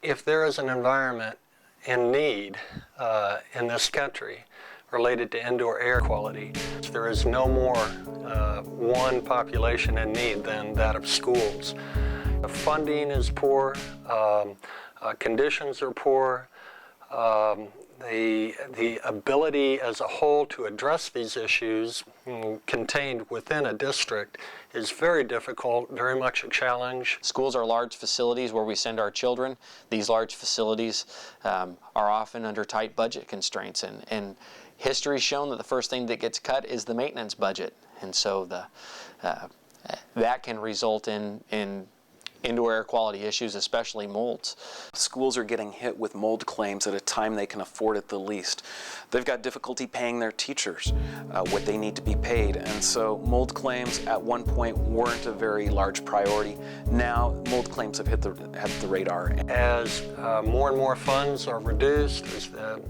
If there is an environment in need in this country related to indoor air quality, there is no more one population in need than that of schools. The funding is poor, conditions are poor, the ability as a whole to address these issues contained within a district is very difficult, very much a challenge. Schools are large facilities where we send our children. These large facilities are often under tight budget constraints, and history's shown that the first thing that gets cut is the maintenance budget, and so that can result in indoor air quality issues, especially molds. Schools are getting hit with mold claims at a time they can afford it the least. They've got difficulty paying their teachers what they need to be paid, and so mold claims at one point weren't a very large priority. Now mold claims have hit the radar. As more and more funds are reduced, as the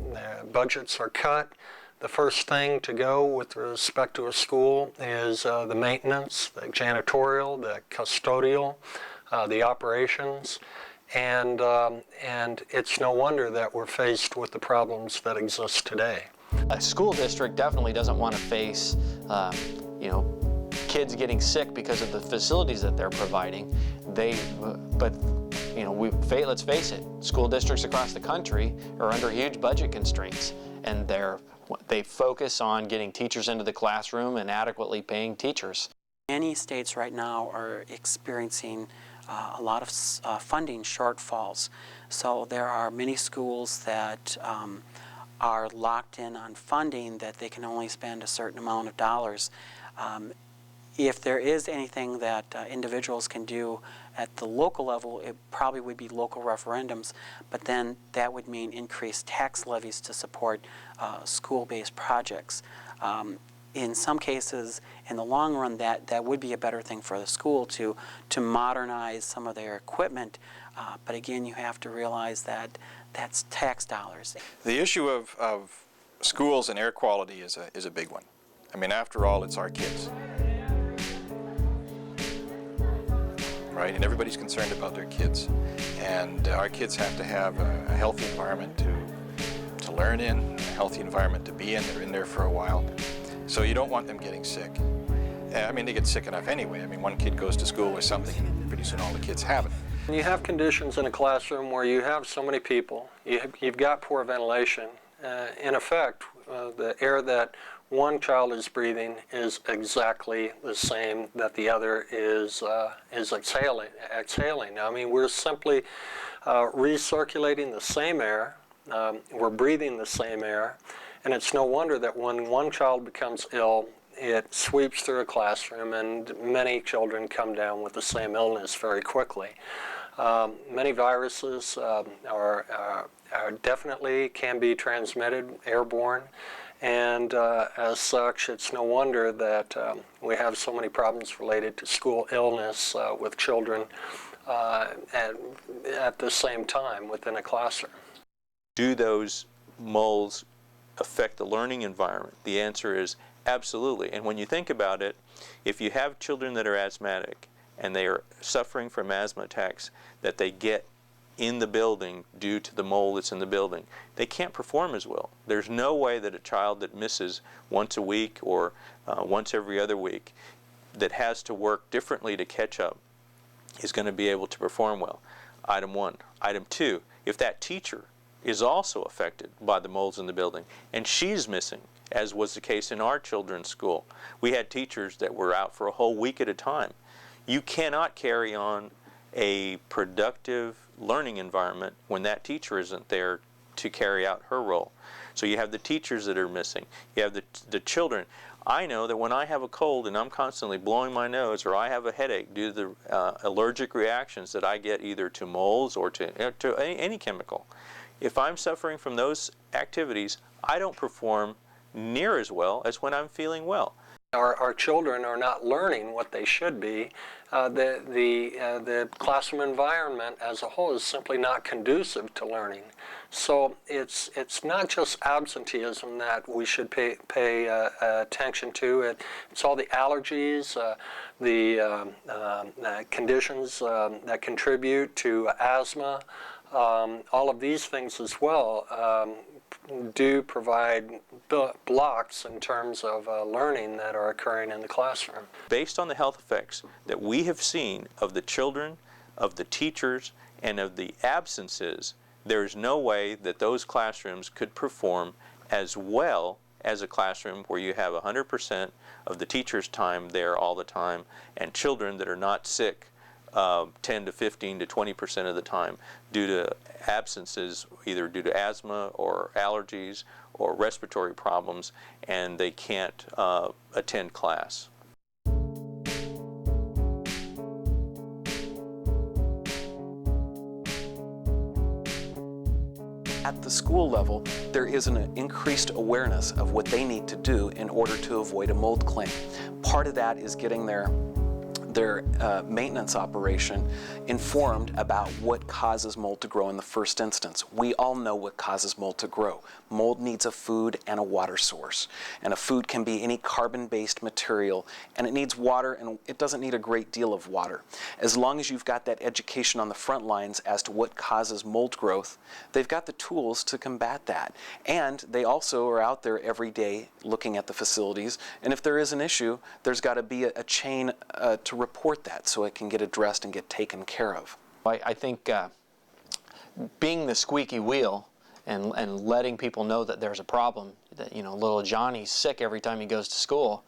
budgets are cut, the first thing to go with respect to a school is the maintenance, the janitorial, the custodial, the operations, and it's no wonder that we're faced with the problems that exist today. A school district definitely doesn't want to face, kids getting sick because of the facilities that they're providing. Let's face it, school districts across the country are under huge budget constraints, and they focus on getting teachers into the classroom and adequately paying teachers. Many states right now are experiencing a lot of funding shortfalls. So there are many schools that are locked in on funding that they can only spend a certain amount of dollars. If there is anything that individuals can do at the local level, it probably would be local referendums, but then that would mean increased tax levies to support school-based projects. In some cases, in the long run, that would be a better thing for the school to modernize some of their equipment. But again, you have to realize that that's tax dollars. The issue of schools and air quality is a big one. I mean, after all, it's our kids. Right? And everybody's concerned about their kids. And our kids have to have a healthy environment to learn in, a healthy environment to be in. They're in there for a while. So you don't want them getting sick. I mean, they get sick enough anyway. I mean, one kid goes to school with something and pretty soon all the kids have it. You have conditions in a classroom where you have so many people, you've got poor ventilation. In effect, the air that one child is breathing is exactly the same that the other is exhaling. I mean, we're simply recirculating the same air, we're breathing the same air, and it's no wonder that when one child becomes ill, it sweeps through a classroom and many children come down with the same illness very quickly. Many viruses are definitely can be transmitted, airborne, and as such, it's no wonder that we have so many problems related to school illness with children at the same time within a classroom. Do those molds affect the learning environment? The answer is absolutely. And when you think about it, if you have children that are asthmatic and they are suffering from asthma attacks that they get in the building due to the mold that's in the building, they can't perform as well. There's no way that a child that misses once a week or once every other week that has to work differently to catch up is going to be able to perform well. Item one. Item two, if that teacher is also affected by the molds in the building and she's missing, as was the case in our children's school, we had teachers that were out for a whole week at a time. You cannot carry on a productive learning environment when that teacher isn't there to carry out her role. So you have the teachers that are missing. You have the children. I know that when I have a cold and I'm constantly blowing my nose, or I have a headache due to the allergic reactions that I get either to molds or to any chemical, if I'm suffering from those activities, I don't perform near as well as when I'm feeling well. Our children are not learning what they should be. The classroom environment as a whole is simply not conducive to learning. So it's not just absenteeism that we should pay attention to. It's all the allergies, the conditions that contribute to asthma, all of these things as well do provide blocks in terms of learning that are occurring in the classroom. Based on the health effects that we have seen of the children, of the teachers, and of the absences, there is no way that those classrooms could perform as well as a classroom where you have 100% of the teacher's time there all the time and children that are not sick 10 to 15 to 20% of the time due to absences, either due to asthma or allergies or respiratory problems, and they can't attend class. At the school level, there is an increased awareness of what they need to do in order to avoid a mold claim. Part of that is getting their maintenance operation informed about what causes mold to grow in the first instance. We all know what causes mold to grow. Mold needs a food and a water source. And a food can be any carbon-based material, and it needs water, and it doesn't need a great deal of water. As long as you've got that education on the front lines as to what causes mold growth, they've got the tools to combat that. And they also are out there every day looking at the facilities, and if there is an issue, there's got to be a chain to report that so it can get addressed and get taken care of. I think being the squeaky wheel and letting people know that there's a problem, that little Johnny's sick every time he goes to school,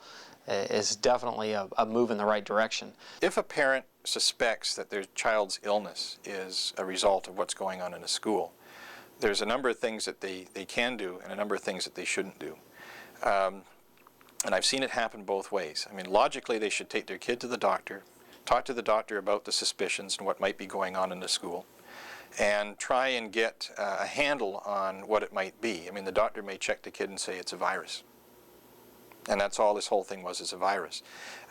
is definitely a move in the right direction. If a parent suspects that their child's illness is a result of what's going on in a school, there's a number of things that they can do and a number of things that they shouldn't do. And I've seen it happen both ways. I mean, logically, they should take their kid to the doctor, talk to the doctor about the suspicions and what might be going on in the school, and try and get a handle on what it might be. I mean, the doctor may check the kid and say it's a virus. And that's all this whole thing was, is a virus.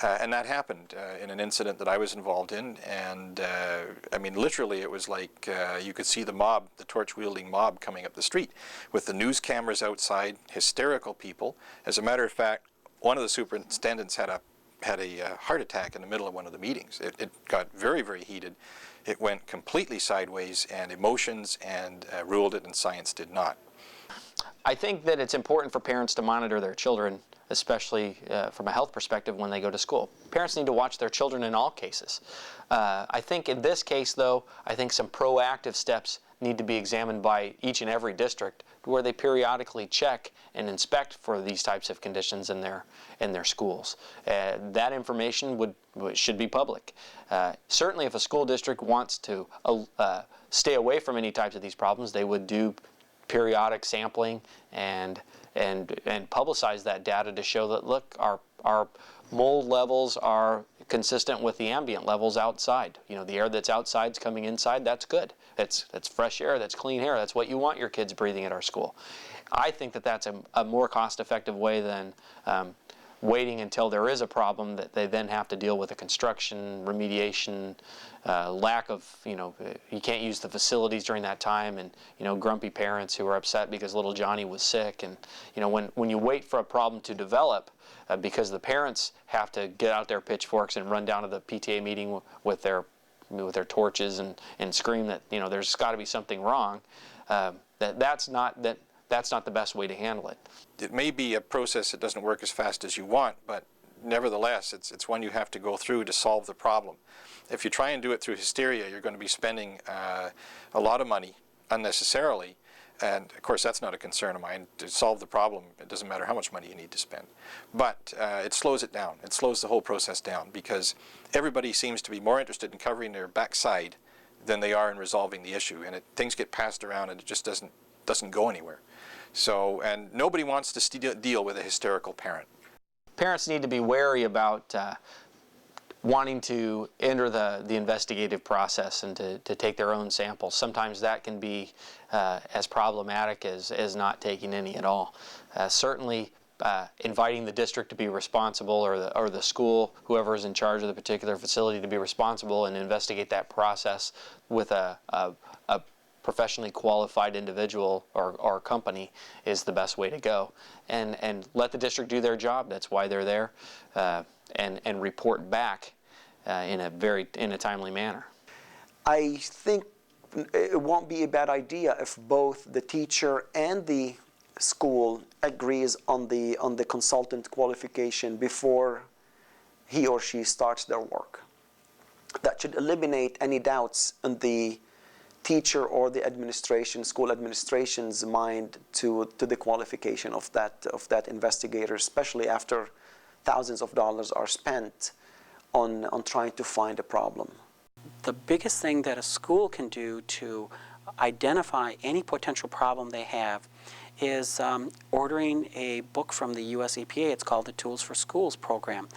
And that happened in an incident that I was involved in. And I mean, literally, it was like you could see the mob, the torch-wielding mob coming up the street with the news cameras outside, hysterical people. As a matter of fact, one of the superintendents had a heart attack in the middle of one of the meetings. It got very, very heated. It went completely sideways, and emotions and ruled it, and science did not. I think that it's important for parents to monitor their children, especially from a health perspective when they go to school. Parents need to watch their children in all cases. I think in this case, though, I think some proactive steps need to be examined by each and every district, where they periodically check and inspect for these types of conditions in their schools. That information should be public. Certainly, if a school district wants to stay away from any types of these problems, they would do periodic sampling and publicize that data to show that, look, our mold levels are consistent with the ambient levels outside. The air that's outside is coming inside. That's good. That's fresh air. That's clean air. That's what you want your kids breathing at our school. I think that that's a more cost-effective way than waiting until there is a problem that they then have to deal with a construction, remediation, lack of, you can't use the facilities during that time, and, grumpy parents who are upset because little Johnny was sick. And, when you wait for a problem to develop, because the parents have to get out their pitchforks and run down to the PTA meeting with their torches and scream that, there's got to be something wrong, that's not the best way to handle it. It may be a process that doesn't work as fast as you want, but nevertheless, it's one you have to go through to solve the problem. If you try and do it through hysteria, you're going to be spending a lot of money unnecessarily, and of course that's not a concern of mine. To solve the problem, it doesn't matter how much money you need to spend. But it slows it down. It slows the whole process down, because everybody seems to be more interested in covering their backside than they are in resolving the issue, and things get passed around and it just doesn't go anywhere. So, and nobody wants to deal with a hysterical parent. Parents need to be wary about wanting to enter the investigative process and to take their own samples. Sometimes that can be as problematic as not taking any at all. Certainly, inviting the district to be responsible, or the school, whoever is in charge of the particular facility, to be responsible and investigate that process with a professionally qualified individual or company is the best way to go. And let the district do their job. That's why they're there, and report back in a timely manner. I think it won't be a bad idea if both the teacher and the school agrees on the consultant qualification before he or she starts their work. That should eliminate any doubts in the teacher or the administration, school administration's mind to the qualification of that investigator, especially after thousands of dollars are spent on trying to find a problem. The biggest thing that a school can do to identify any potential problem they have is ordering a book from the US EPA. It's called the Tools for Schools program.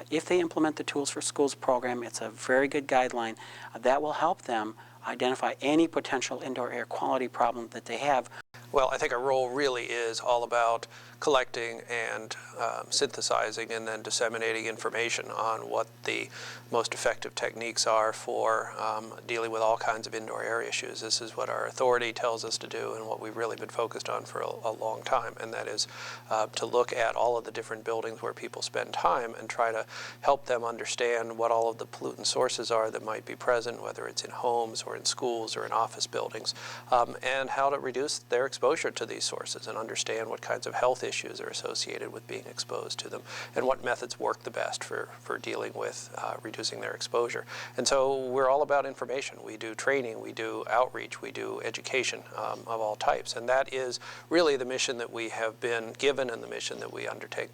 If they implement the Tools for Schools program, it's a very good guideline that will help them identify any potential indoor air quality problem that they have. Well, I think our role really is all about collecting and synthesizing and then disseminating information on what the most effective techniques are for dealing with all kinds of indoor air issues. This is what our authority tells us to do and what we've really been focused on for a long time, and that is to look at all of the different buildings where people spend time and try to help them understand what all of the pollutant sources are that might be present, whether it's in homes or in schools or in office buildings, and how to reduce their exposure to these sources and understand what kinds of health issues are associated with being exposed to them and what methods work the best for dealing with reducing their exposure. And so we're all about information. We do training, we do outreach, we do education of all types, and that is really the mission that we have been given and the mission that we undertake.